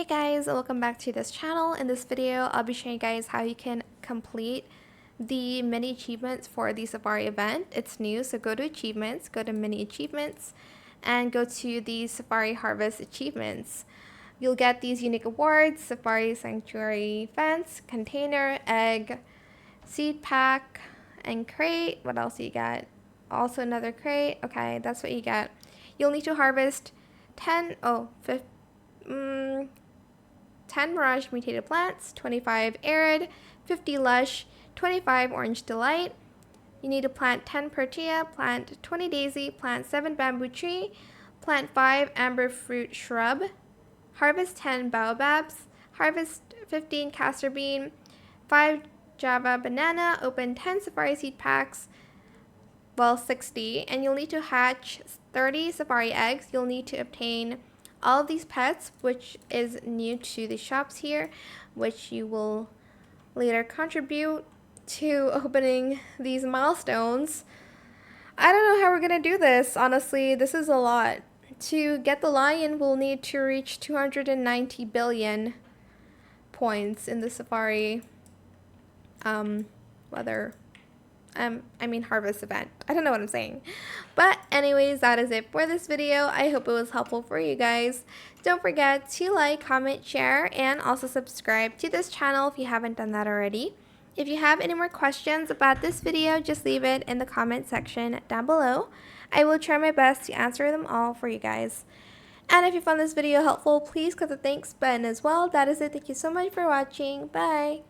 Hey guys, welcome back to this channel. In this video, I'll be showing you guys how you can complete the mini achievements for the Safari event. It's new, so go to achievements, go to mini achievements, and go to the Safari Harvest achievements. You'll get these unique awards: Safari Sanctuary Fence, Container, Egg, Seed Pack, and Crate. What else do you get? Also another crate. Okay, that's what you get. You'll need to harvest 10 Mirage mutated plants, 25 arid, 50 lush, 25 orange delight. You need to plant 10 Pertea, plant 20 daisy, plant 7 bamboo tree, plant 5 amber fruit shrub, harvest 10 baobabs, harvest 15 castor bean, 5 Java banana, open 10 safari seed packs, 60, and you'll need to hatch 30 safari eggs. You'll need to obtain all of these pets, which is new to the shops here, which you will later contribute to opening these milestones. I don't know how we're gonna do this. Honestly, this is a lot. To get the lion, we'll need to reach 290 billion points in the safari harvest event. I don't know what I'm saying. But anyways, that is it for this video. I hope it was helpful for you guys. Don't forget to like, comment, share, and also subscribe to this channel if you haven't done that already. If you have any more questions about this video, just leave it in the comment section down below. I will try my best to answer them all for you guys. And if you found this video helpful, please click the thanks button as well. That is it. Thank you so much for watching. Bye!